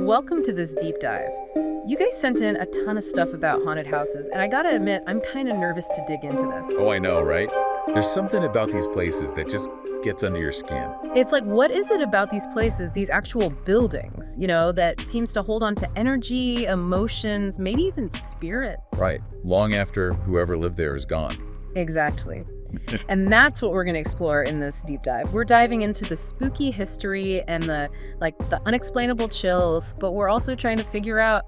Welcome to this deep dive. You guys sent in a ton of stuff about haunted houses, and I gotta admit, I'm kind of nervous to dig into this. Oh, I know, right? There's something about these places that just gets under your skin. It's like, what is it about these places, these actual buildings, that seems to hold on to energy, emotions, maybe even spirits? Right. Long after whoever lived there is gone. Exactly. And that's what we're going to explore in this deep dive. We're diving into the spooky history and the unexplainable chills, but we're also trying to figure out,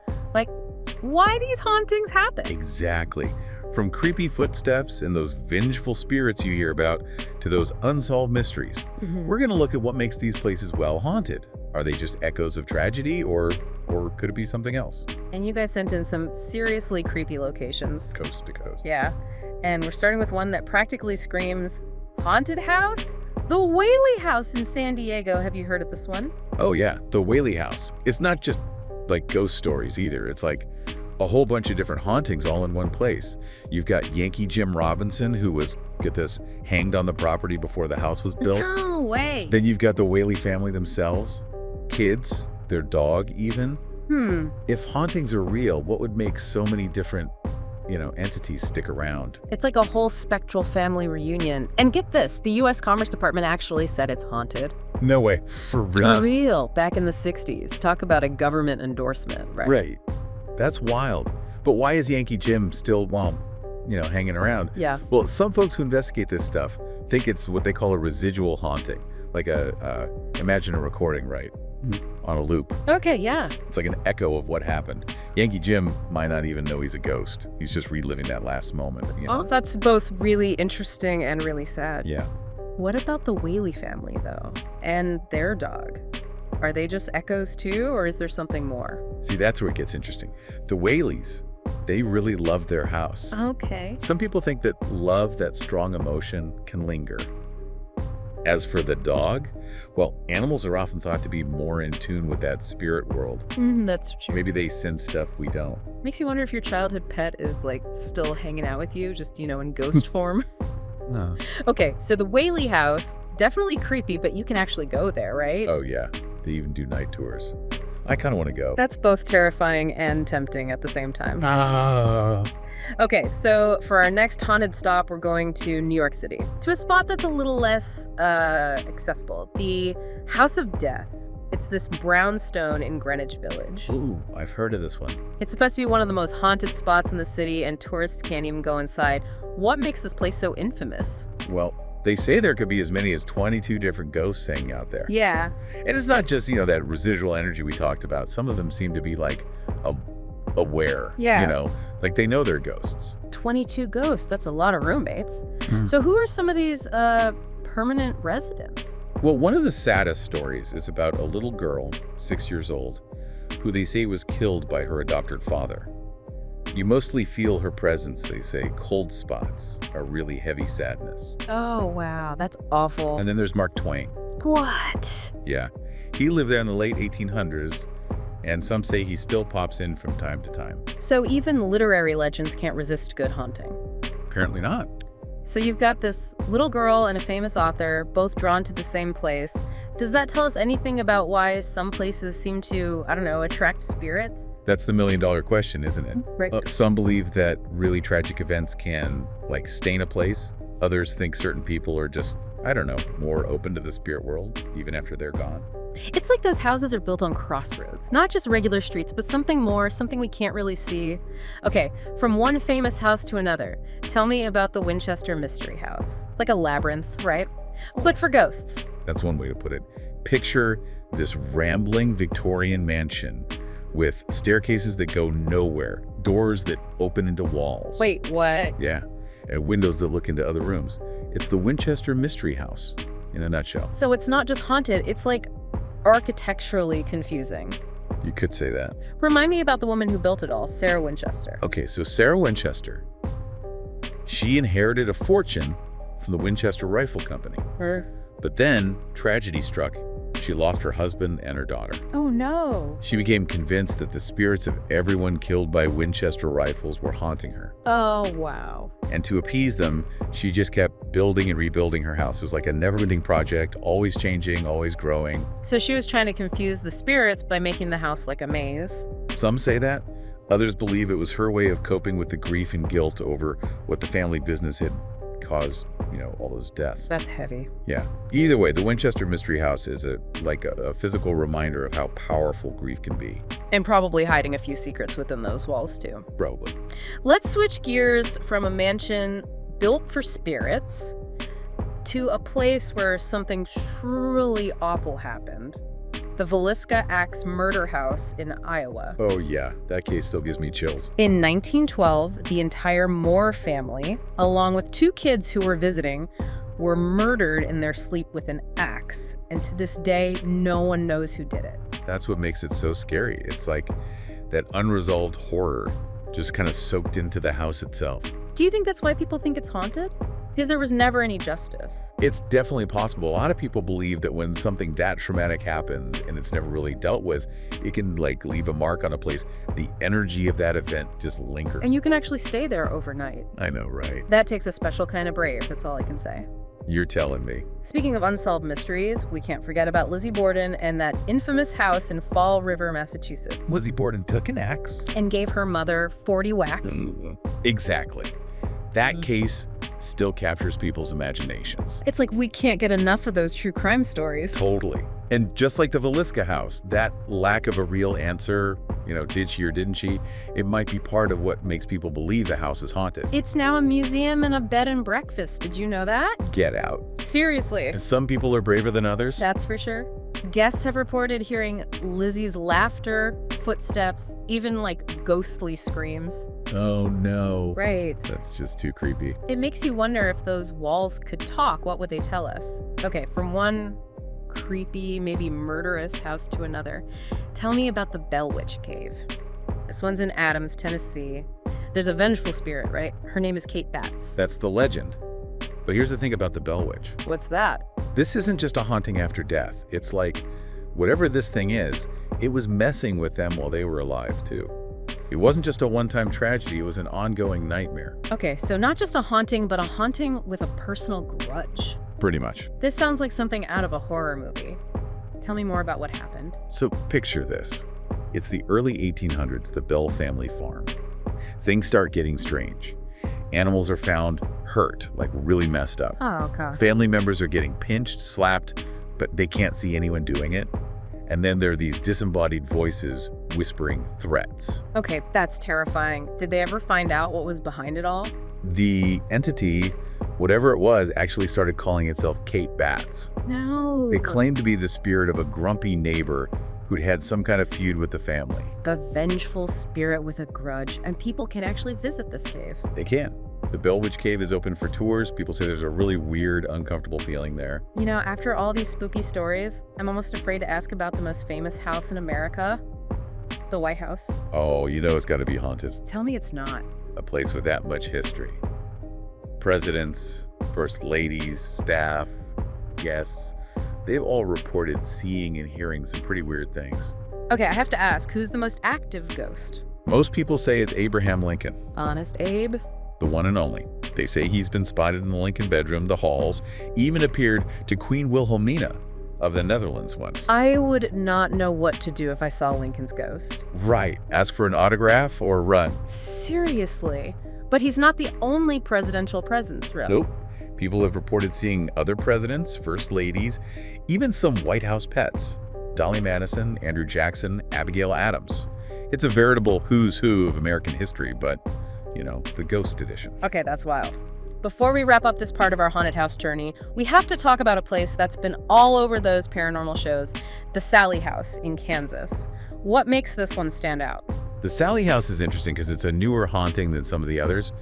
why these hauntings happen. Exactly. From creepy footsteps and those vengeful spirits you hear about to those unsolved mysteries. We're going to look at what makes these places well haunted. Are they just echoes of tragedy or could it be something else? And you guys sent in some seriously creepy locations. Coast to coast. Yeah. And we're starting with one that practically screams haunted house? The Whaley House in San Diego. Have you heard of this one? Oh yeah, the Whaley House. It's not just like ghost stories either. It's like a whole bunch of different hauntings all in one place. You've got Yankee Jim Robinson, who was, get this, hanged on the property before the house was built. No way. Then you've got the Whaley family themselves, kids, their dog even. If hauntings are real, what would make so many different entities stick around? It's like a whole spectral family reunion. And get this, the U.S. Commerce Department actually said it's haunted. No way. For real? For real. Back in the 60s. Talk about a government endorsement, right? Right. That's wild. But why is Yankee Jim still, hanging around? Yeah. Well, some folks who investigate this stuff think it's what they call a residual haunting. Like imagine a recording, right? On a loop. Okay, yeah. It's like an echo of what happened. Yankee Jim might not even know he's a ghost. He's just reliving that last moment. Oh, that's both really interesting and really sad. Yeah. What about the Whaley family, though? And their dog? Are they just echoes too, or is there something more? See, that's where it gets interesting. The Whaleys, they really love their house. Okay. Some people think that love, that strong emotion, can linger. As for the dog, well, animals are often thought to be more in tune with that spirit world. That's true. Maybe they sense stuff we don't. Makes you wonder if your childhood pet is still hanging out with you, just, in ghost form. No. Okay, so the Whaley House, definitely creepy, but you can actually go there, right? Oh yeah, they even do night tours. I kind of want to go. That's both terrifying and tempting at the same time. Ah. Okay, so for our next haunted stop, we're going to New York City, to a spot that's a little less accessible. The House of Death. It's this brownstone in Greenwich Village. Ooh, I've heard of this one. It's supposed to be one of the most haunted spots in the city, and tourists can't even go inside. What makes this place so infamous? Well, they say there could be as many as 22 different ghosts hanging out there. Yeah. And it's not just, that residual energy we talked about. Some of them seem to be aware. Yeah. Like they know they're ghosts. 22 ghosts, that's a lot of roommates. So who are some of these permanent residents? Well, one of the saddest stories is about a little girl, 6 years old, who they say was killed by her adopted father. You mostly feel her presence, they say. Cold spots, a really heavy sadness. Oh, wow, that's awful. And then there's Mark Twain. What? Yeah. He lived there in the late 1800s, and some say he still pops in from time to time. So even literary legends can't resist good haunting. Apparently not. So you've got this little girl and a famous author, both drawn to the same place. Does that tell us anything about why some places seem to, attract spirits? That's the million-dollar question, isn't it? Right. Some believe that really tragic events can, stain a place. Others think certain people are just, more open to the spirit world, even after they're gone. It's like those houses are built on crossroads, not just regular streets, but something more, something we can't really see. Okay, from one famous house to another, tell me about the Winchester Mystery House. Like a labyrinth, right? But for ghosts. That's one way to put it. Picture this rambling Victorian mansion with staircases that go nowhere, doors that open into walls. Wait, what? Yeah, and windows that look into other rooms. It's the Winchester Mystery House, in a nutshell. So it's not just haunted, it's architecturally confusing. You could say that. Remind me about the woman who built it all, Sarah Winchester. Okay, so Sarah Winchester, she inherited a fortune from the Winchester Rifle Company. But then tragedy struck. She lost her husband and her daughter. Oh, no. She became convinced that the spirits of everyone killed by Winchester rifles were haunting her. Oh, wow. And to appease them, she just kept building and rebuilding her house. It was like a never-ending project, always changing, always growing. So she was trying to confuse the spirits by making the house like a maze. Some say that. Others believe it was her way of coping with the grief and guilt over what the family business had caused, all those deaths. That's heavy. Yeah. Either way, the Winchester Mystery House is like a physical reminder of how powerful grief can be. And probably hiding a few secrets within those walls, too. Probably. Let's switch gears from a mansion built for spirits to a place where something truly awful happened. The Villisca Axe Murder House in Iowa. Oh yeah, that case still gives me chills. In 1912, the entire Moore family, along with 2 kids who were visiting, were murdered in their sleep with an axe. And to this day, no one knows who did it. That's what makes it so scary. It's like that unresolved horror just kind of soaked into the house itself. Do you think that's why people think it's haunted? Because there was never any justice. It's definitely possible. A lot of people believe that when something that traumatic happens and it's never really dealt with, it can leave a mark on a place. The energy of that event just lingers. And you can actually stay there overnight. I know, right? That takes a special kind of brave, that's all I can say. You're telling me. Speaking of unsolved mysteries, we can't forget about Lizzie Borden and that infamous house in Fall River, Massachusetts. Lizzie Borden took an axe and gave her mother 40 whacks. Exactly. That case still captures people's imaginations. It's like we can't get enough of those true crime stories. Totally. And just like the Villisca house, that lack of a real answer, did she or didn't she, it might be part of what makes people believe the house is haunted. It's now a museum and a bed and breakfast. Did you know that? Get out. Seriously. And some people are braver than others. That's for sure. Guests have reported hearing Lizzie's laughter, footsteps, even ghostly screams. Oh no. Right. That's just too creepy. It makes you wonder if those walls could talk. What would they tell us? Okay, from one creepy, maybe murderous house to another. Tell me about the Bell Witch Cave. This one's in Adams, Tennessee. There's a vengeful spirit, right? Her name is Kate Batts. That's the legend. But here's the thing about the Bell Witch. What's that? This isn't just a haunting after death. It's like, whatever this thing is, it was messing with them while they were alive, too. It wasn't just a one-time tragedy, it was an ongoing nightmare. Okay, so not just a haunting, but a haunting with a personal grudge. Pretty much. This sounds like something out of a horror movie. Tell me more about what happened. So picture this. It's the early 1800s, the Bell family farm. Things start getting strange. Animals are found hurt, really messed up. Oh, okay. Family members are getting pinched, slapped, but they can't see anyone doing it. And then there are these disembodied voices whispering threats. Okay, that's terrifying. Did they ever find out what was behind it all? The entity, whatever it was, actually started calling itself Kate Batts. No. It claimed to be the spirit of a grumpy neighbor who'd had some kind of feud with the family. The vengeful spirit with a grudge, and people can actually visit this cave. They can. The Bell Witch Cave is open for tours. People say there's a really weird, uncomfortable feeling there. After all these spooky stories, I'm almost afraid to ask about the most famous house in America, the White House. Oh, it's got to be haunted. Tell me it's not. A place with that much history. Presidents, first ladies, staff, guests, they've all reported seeing and hearing some pretty weird things. Okay, I have to ask, who's the most active ghost? Most people say it's Abraham Lincoln. Honest Abe? The one and only. They say he's been spotted in the Lincoln bedroom, the halls, even appeared to Queen Wilhelmina of the Netherlands once. I would not know what to do if I saw Lincoln's ghost. Right. Ask for an autograph or run. Seriously? But he's not the only presidential presence, really. Nope. People have reported seeing other presidents, first ladies, even some White House pets. Dolly Madison, Andrew Jackson, Abigail Adams. It's a veritable who's who of American history, but the ghost edition. Okay, that's wild. Before we wrap up this part of our haunted house journey, we have to talk about a place that's been all over those paranormal shows, the Sallie House in Kansas. What makes this one stand out? The Sallie House is interesting because it's a newer haunting than some of the others,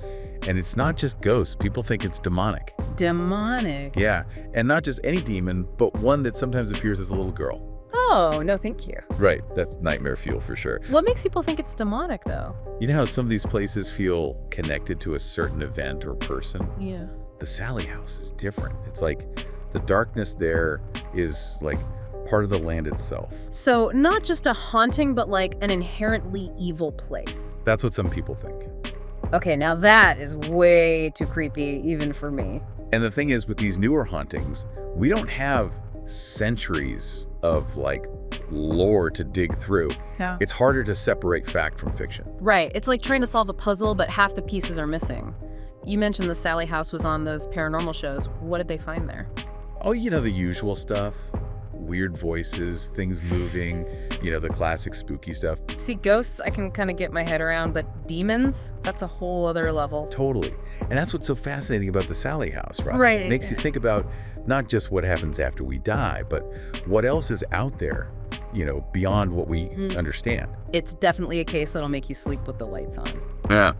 and it's not just ghosts. People think it's demonic. Demonic? Yeah, and not just any demon, but one that sometimes appears as a little girl. Oh, no thank you. Right, that's nightmare fuel for sure. What makes people think it's demonic, though? You know how some of these places feel connected to a certain event or person? Yeah. The Sallie House is different. It's like the darkness there is part of the land itself. So not just a haunting, but like an inherently evil place. That's what some people think. Okay, now that is way too creepy, even for me. And the thing is, with these newer hauntings, we don't have centuries of like lore to dig through. Yeah. It's harder to separate fact from fiction. Right. It's like trying to solve a puzzle, but half the pieces are missing. You mentioned the Sally house was on those paranormal shows. What did they find there? Oh, you know, the usual stuff. Weird voices, things moving, you know, the classic spooky stuff. See, ghosts, I can kind of get my head around, but demons, that's a whole other level. Totally. And that's what's so fascinating about the Sally house, right? Right. It makes you think about not just what happens after we die, but what else is out there, you know, beyond what we understand. It's definitely a case that'll make you sleep with the lights on. Yeah.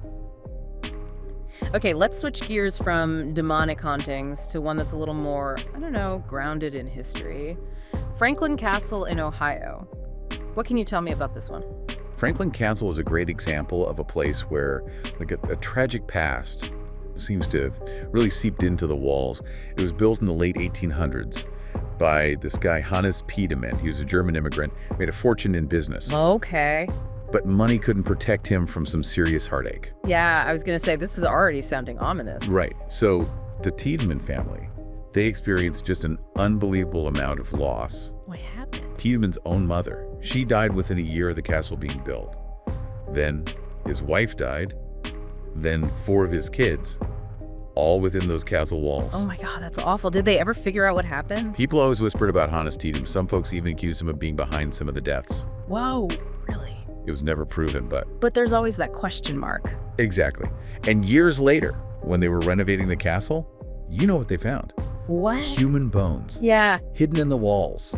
Okay, let's switch gears from demonic hauntings to one that's a little more, I don't know, grounded in history. Franklin Castle in Ohio. What can you tell me about this one? Franklin Castle is a great example of a place where like a tragic past seems to have really seeped into the walls. It was built in the late 1800s by this guy, Hannes Piedemann. He was a German immigrant, made a fortune in business. Okay. But money couldn't protect him from some serious heartache. Yeah, I was going to say, this is already sounding ominous. Right. So the Tiedemann family, they experienced just an unbelievable amount of loss. What happened? Tiedemann's own mother, she died within a year of the castle being built. Then his wife died. Then 4 of his kids, all within those castle walls. Oh my God, that's awful. Did they ever figure out what happened? People always whispered about Hannes Tiedemann. Some folks even accused him of being behind some of the deaths. Whoa, really? It was never proven, but... But there's always that question mark. Exactly. And years later, when they were renovating the castle, you know what they found? What? Human bones. Yeah. Hidden in the walls.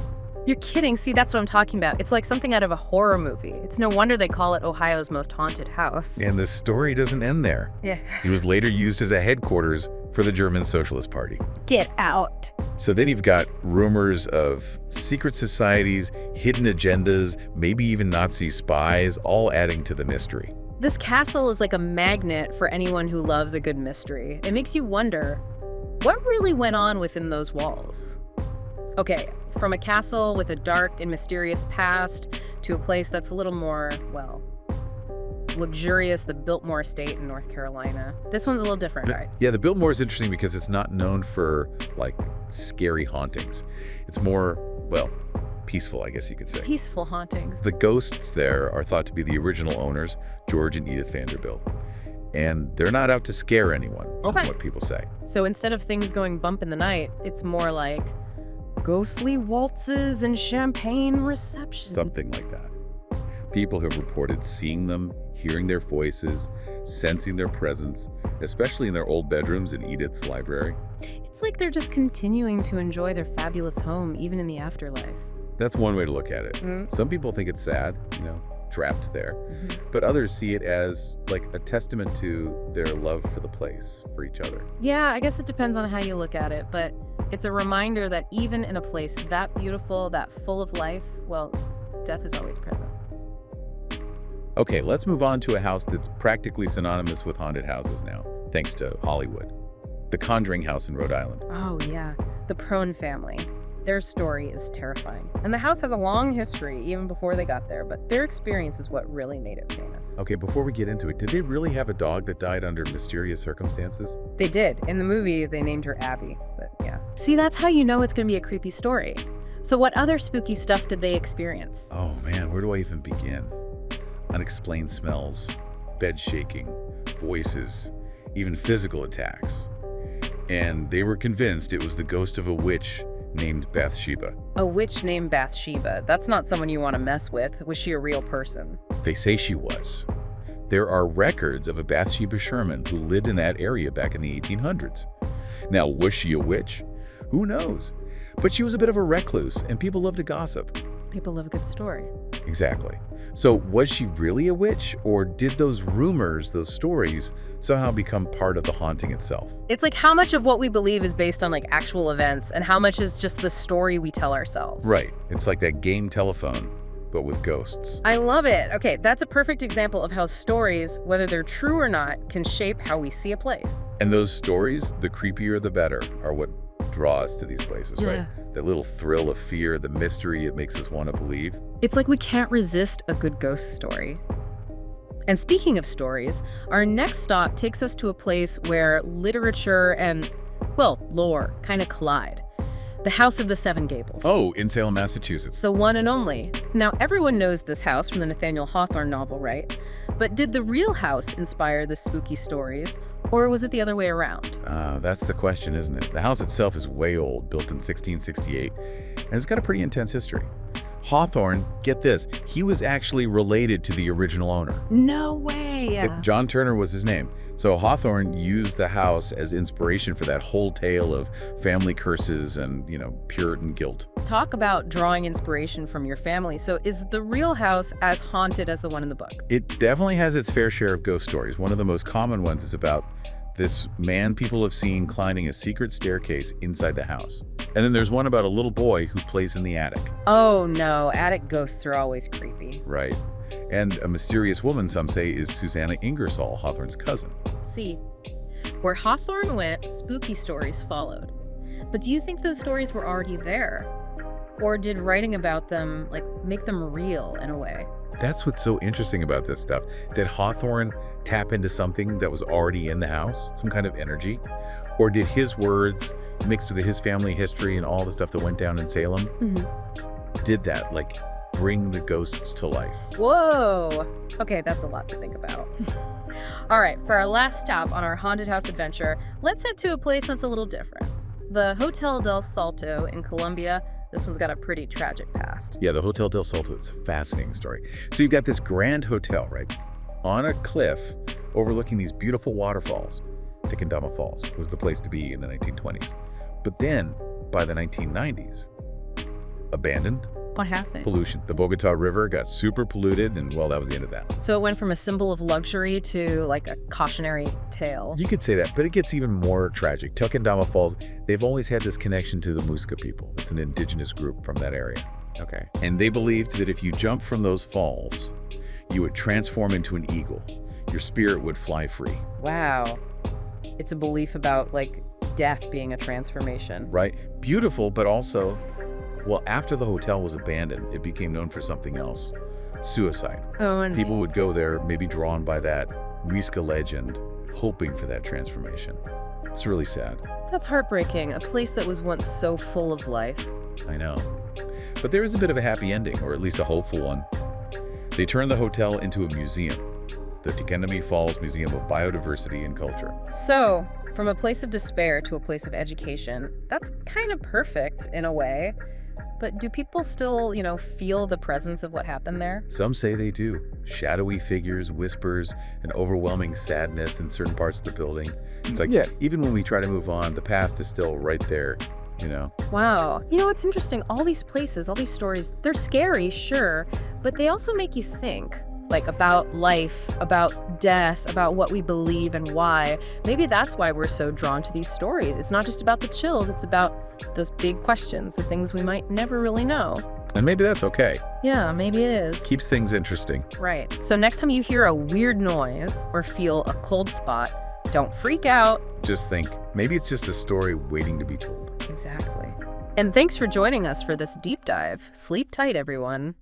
You're kidding. See, that's what I'm talking about. It's like something out of a horror movie. It's no wonder they call it Ohio's most haunted house. And the story doesn't end there. Yeah. It was later used as a headquarters for the German Socialist Party. Get out. So then you've got rumors of secret societies, hidden agendas, maybe even Nazi spies, all adding to the mystery. This castle is like a magnet for anyone who loves a good mystery. It makes you wonder, what really went on within those walls? Okay, from a castle with a dark and mysterious past to a place that's a little more, well, luxurious, the Biltmore Estate in North Carolina. This one's a little different, right? Yeah, the Biltmore is interesting because it's not known for, like, scary hauntings. It's more, well, peaceful, I guess you could say. Peaceful hauntings. The ghosts there are thought to be the original owners, George and Edith Vanderbilt. And they're not out to scare anyone, from what people say. So instead of things going bump in the night, it's more like ghostly waltzes and champagne receptions. Something like that. People have reported seeing them, hearing their voices, sensing their presence, especially in their old bedrooms in Edith's library. It's like they're just continuing to enjoy their fabulous home, even in the afterlife. That's one way to look at it. Some people think it's sad, you know, trapped there. But others see it as like a testament to their love for the place, for each other. Yeah, I guess it depends on how you look at it, but it's a reminder that even in a place that beautiful, that full of life, well, death is always present. Okay, let's move on to a house that's practically synonymous with haunted houses now, thanks to Hollywood. The Conjuring House in Rhode Island. Oh yeah, the Prone family. Their story is terrifying. And the house has a long history, even before they got there, but their experience is what really made it famous. Okay, before we get into it, did they really have a dog that died under mysterious circumstances? They did. In the movie, they named her Abby, but yeah. See, that's how you know it's gonna be a creepy story. So what other spooky stuff did they experience? Oh man, where do I even begin? Unexplained smells, bed shaking, voices, even physical attacks. And they were convinced it was the ghost of a witch named Bathsheba. A witch named Bathsheba. That's not someone you want to mess with. Was she a real person? They say she was. There are records of a Bathsheba Sherman who lived in that area back in the 1800s. Now, was she a witch? Who knows? But she was a bit of a recluse, and people love to gossip. People love a good story. Exactly. So was she really a witch, or did those rumors, those stories, somehow become part of the haunting itself? It's like how much of what we believe is based on like actual events and how much is just the story we tell ourselves. Right. It's like that game telephone, but with ghosts. I love it. Okay, that's a perfect example of how stories, whether they're true or not, can shape how we see a place. And those stories, the creepier the better, are what draw us to these places, right? That little thrill of fear, the mystery it makes us want to believe. It's like we can't resist a good ghost story. And speaking of stories, our next stop takes us to a place where literature and, well, lore kind of collide. The House of the Seven Gables. Oh, in Salem, Massachusetts. The one and only. Now, everyone knows this house from the Nathaniel Hawthorne novel, right? But did the real house inspire the spooky stories, or was it the other way around? That's the question, isn't it? The house itself is way old, built in 1668, and it's got a pretty intense history. Hawthorne, get this, he was actually related to the original owner. No way! John Turner was his name. So Hawthorne used the house as inspiration for that whole tale of family curses and, Puritan guilt. Talk about drawing inspiration from your family. So is the real house as haunted as the one in the book? It definitely has its fair share of ghost stories. One of the most common ones is about this man people have seen climbing a secret staircase inside the house. And then there's one about a little boy who plays in the attic. Oh no, attic ghosts are always creepy. Right. And a mysterious woman, some say, is Susanna Ingersoll, Hawthorne's cousin. See, where Hawthorne went, spooky stories followed. But do you think those stories were already there? Or did writing about them, make them real in a way? That's what's so interesting about this stuff. Did Hawthorne tap into something that was already in the house, some kind of energy? Or did his words, mixed with his family history and all the stuff that went down in Salem, did that, bring the ghosts to life? Whoa! Okay, that's a lot to think about. All right, for our last stop on our haunted house adventure, let's head to a place that's a little different. The Hotel del Salto in Colombia. This one's got a pretty tragic past. Yeah, the Hotel del Salto, it's a fascinating story. So you've got this grand hotel, right? On a cliff overlooking these beautiful waterfalls. Tequendama Falls was the place to be in the 1920s. But then, by the 1990s, abandoned. What happened? Pollution. The Bogota River got super polluted, and, well, that was the end of that. So it went from a symbol of luxury to, a cautionary tale. You could say that, but it gets even more tragic. Tequendama Falls, they've always had this connection to the Muisca people. It's an indigenous group from that area. Okay. And they believed that if you jumped from those falls, you would transform into an eagle. Your spirit would fly free. Wow. It's a belief about, death being a transformation. Right. Beautiful, but also, well, after the hotel was abandoned, it became known for something else. Suicide. Oh, and people would go there, maybe drawn by that Muisca legend, hoping for that transformation. It's really sad. That's heartbreaking. A place that was once so full of life. I know. But there is a bit of a happy ending, or at least a hopeful one. They turned the hotel into a museum, the Tequendama Falls Museum of Biodiversity and Culture. So, from a place of despair to a place of education, that's kind of perfect in a way. But do people still, feel the presence of what happened there? Some say they do. Shadowy figures, whispers, and overwhelming sadness in certain parts of the building. It's even when we try to move on, the past is still right there, Wow. It's interesting. All these places, all these stories, they're scary, sure, but they also make you think. About life, about death, about what we believe and why. Maybe that's why we're so drawn to these stories. It's not just about the chills, it's about those big questions, the things we might never really know. And maybe that's okay. Yeah, maybe it is. Keeps things interesting. Right. So next time you hear a weird noise or feel a cold spot, don't freak out. Just think, maybe it's just a story waiting to be told. Exactly. And thanks for joining us for this deep dive. Sleep tight, everyone.